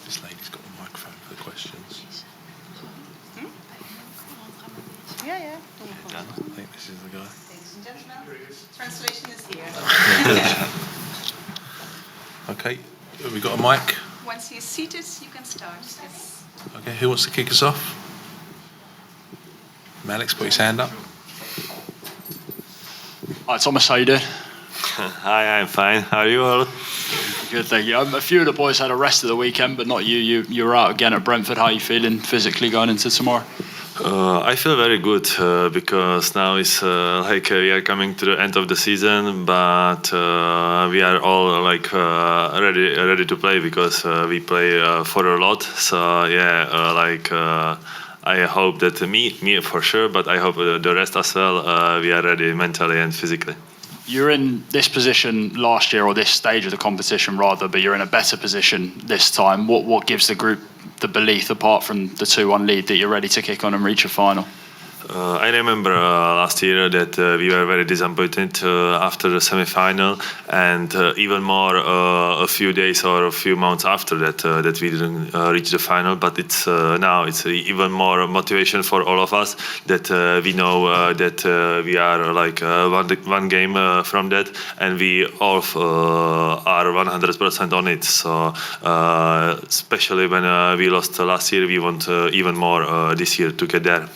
This lady's got a microphone for the questions. Yeah. I think this is the guy. Ladies and gentlemen, translation is here. Okay, have we got a mic? Once you're seated, you can start. Yes. Okay, who wants to kick us off? Alex, put his hand up. Hi, Thomas, how you doing? Hi, I'm fine. How are you all? Good, thank you. A few of the boys had a rest of the weekend, but not you. You were out again at Brentford. How are you feeling physically going into tomorrow? I feel very good because now it's we are coming to the end of the season, but we are all ready to play because we play for a lot. So I hope that me for sure, but I hope the rest as well. We are ready mentally and physically. You're in this position last year, or this stage of the competition rather, but you're in a better position this time. What gives the group the belief, apart from the 2-1 lead, that you're ready to kick on and reach a final? I remember last year that we were very disappointed after the semi-final, and even more a few days or a few months after that that we didn't reach the final. But it's now it's even more motivation for all of us that we know that we are one game from that, and we all are 100% on it. So especially when we lost last year, we want even more this year to get there.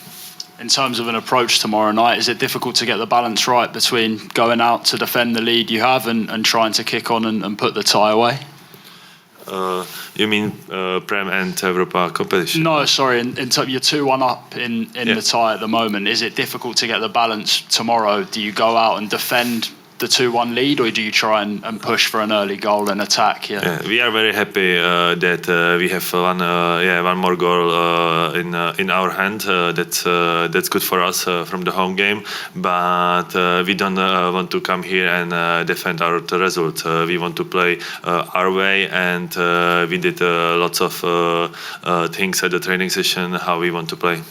In terms of an approach tomorrow night, is it difficult to get the balance right between going out to defend the lead you have and trying to kick on and put the tie away? You mean Prem and Europa competition? No, sorry. You're 2-1 up in the tie at the moment. Is it difficult to get the balance tomorrow? Do you go out and defend the 2-1 lead, or do you try and push for an early goal and attack? Yeah, we are very happy that we have one more goal in our hand. That's good for us from the home game. But we don't want to come here and defend our result. We want to play our way, and we did lots of things at the training session how we want to play.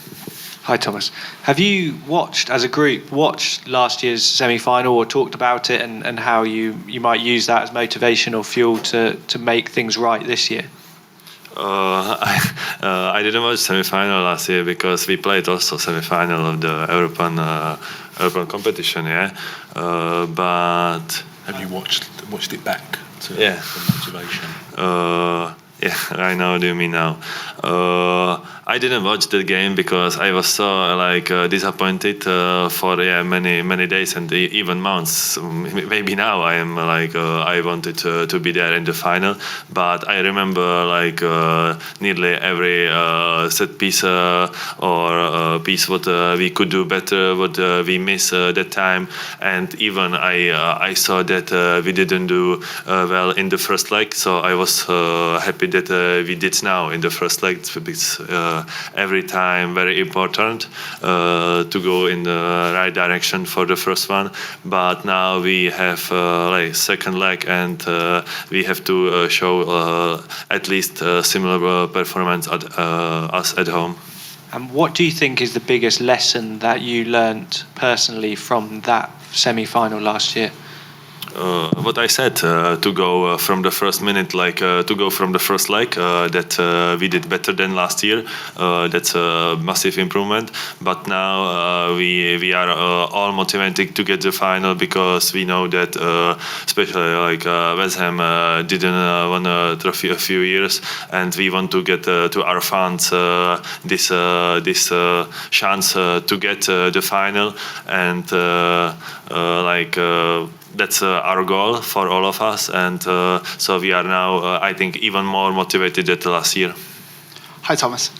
Hi, Thomas. Have you as a group, watched last year's semi-final or talked about it and how you might use that as motivation or fuel to make things right this year? I didn't watch semi-final last year because we played also semi-final of the European competition, but... Have you watched it back for motivation? Yeah, I know what you mean now. I didn't watch the game because I was so disappointed for many days and even months. Maybe now I am I wanted to be there in the final, but I remember nearly every set piece or piece what we could do better, what we missed that time, and even I saw that we didn't do well in the first leg. So I was happy that we did now in the first leg. It's every time very important to go in the right direction for the first one. But now we have second leg, and we have to show at least similar performance as at home. And what do you think is the biggest lesson that you learned personally from that semi-final last year? What I said, to go from the first minute, to go from the first leg, that we did better than last year. That's a massive improvement. But now we are all motivated to get the final because we know that, especially West Ham didn't win a trophy a few years, and we want to get to our fans this chance to get the final, and that's our goal for all of us, and so we are now, I think, even more motivated than last year. Hi, Thomas.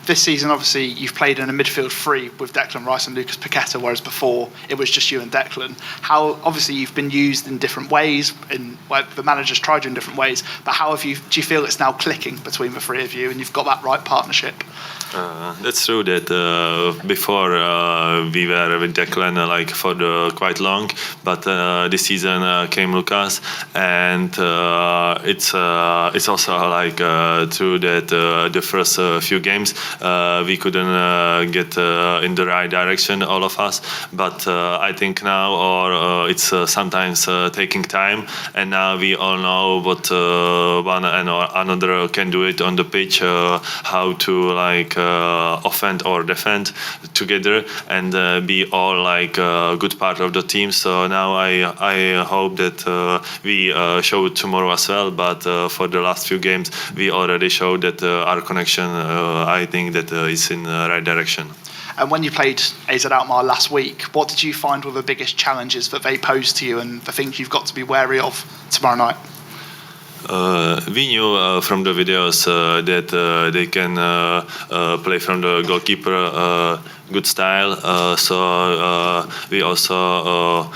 This season, obviously, you've played in a midfield three with Declan Rice and Lucas Paqueta, whereas before it was just you and Declan. Obviously, you've been used in different ways, the manager's tried you in different ways, but do you feel it's now clicking between the three of you and you've got that right partnership? That's true that before we were with Declan for quite long, but this season came Lucas, and it's also true that the first few games. We couldn't get in the right direction, all of us. But I think now, it's sometimes taking time, and now we all know what one and another can do it on the pitch, how to offend or defend together, and be all a good part of the team. So now I hope that we show it tomorrow as well. But for the last few games, we already showed that our connection, I think that is in the right direction. And when you played AZ Alkmaar last week, what did you find were the biggest challenges that they posed to you, and the things you've got to be wary of tomorrow night? We knew from the videos that they can play from the goalkeeper good style. So we also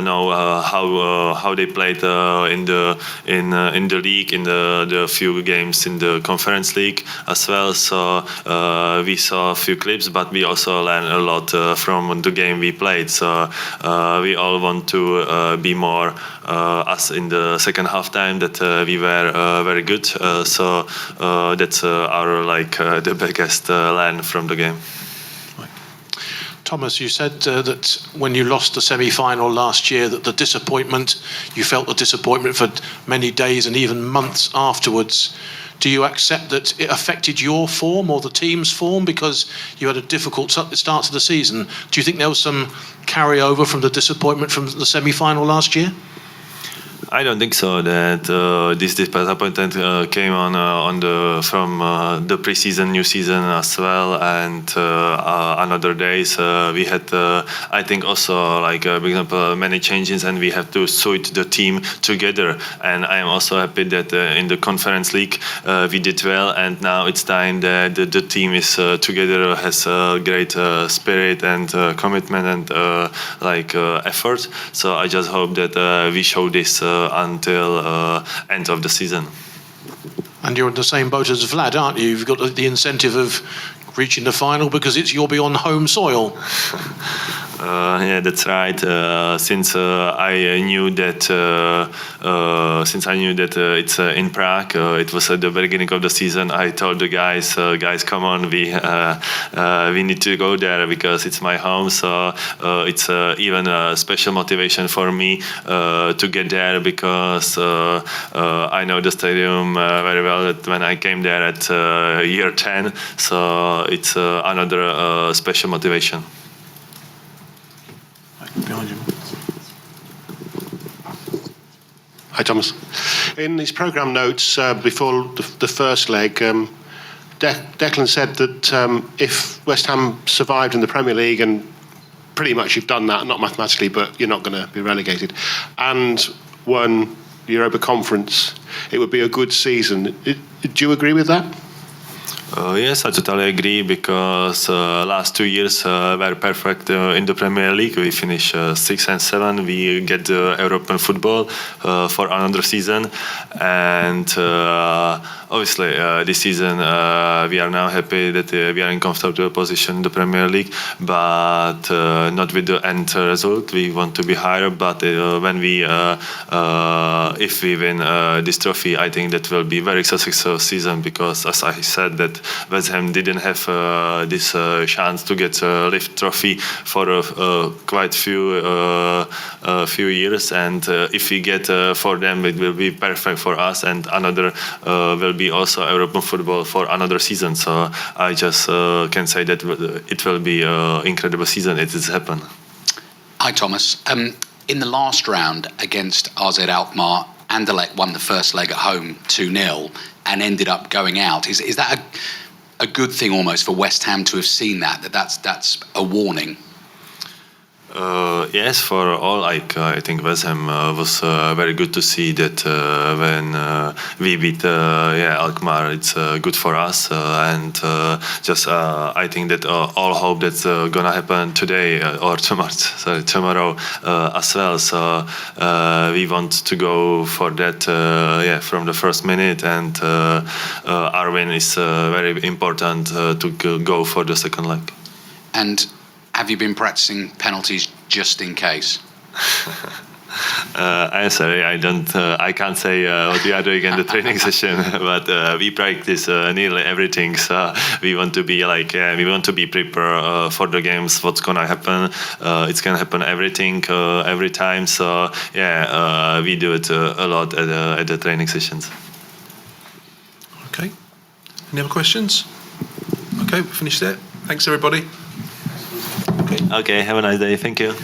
know how they played in the league, in the few games in the Conference League as well. So we saw a few clips, but we also learned a lot from the game we played. So we all want to be more as in the second half time, that we were very good. So that's our the biggest learn from the game. Tomas, you said that when you lost the semi-final last year, that you felt the disappointment for many days and even months afterwards. Do you accept that it affected your form or the team's form because you had a difficult start to the season? Do you think there was some carryover from the disappointment from the semi-final last year? I don't think so. That this disappointment came from the pre-season, new season as well, and another days we had. I think also for example, many changes, and we have to suit the team together. And I am also happy that in the Conference League we did well, and now it's time that the team is together, has a great spirit and commitment and effort. So I just hope that we show this until end of the season. And you're in the same boat as Vlad, aren't you? You've got the incentive of reaching the final because you'll be on home soil. Yeah, that's right. Since I knew that it's in Prague, it was at the beginning of the season. I told the guys, come on, we need to go there because it's my home. So it's even a special motivation for me to get there, because I know the stadium very well. That when I came there at year 10, so it's another special motivation. Behind you. Hi, Thomas. In his programme notes before the first leg, Declan said that if West Ham survived in the Premier League, and pretty much you've done that, not mathematically, but you're not going to be relegated, and won the Europa Conference, it would be a good season. Do you agree with that? Yes, I totally agree, because last 2 years were perfect in the Premier League. We finished 6 and 7. We get the European football for another season, and obviously this season we are now happy that we are in comfortable position in the Premier League, but not with the end result. We want to be higher, but when we if we win this trophy, I think that will be very successful season, because as I said, that West Ham didn't have this chance to get a lift trophy for quite few years, and if we get for them, it will be perfect for us, and another will be also European football for another season. So I just can say that it will be an incredible season. It has happened. Hi, Thomas. In the last round against AZ Alkmaar, Anderlecht won the first leg at home 2-0 and ended up going out. Is that a good thing almost for West Ham to have seen that's a warning? Yes, for all, I think West Ham was very good to see that when we beat Alkmaar, it's good for us, and just I think that all hope that's gonna happen today or tomorrow as well. So we want to go for that from the first minute, and our win is very important to go for the second leg. And have you been practicing penalties just in case? I'm sorry, I can't say what we are doing in the training session, but we practice nearly everything. So we want to be prepared for the games. What's gonna happen? It's gonna happen everything every time. So yeah, we do it a lot at the training sessions. Okay. Any other questions? Okay, we'll finish there. Thanks, everybody. Okay, have a nice day. Thank you.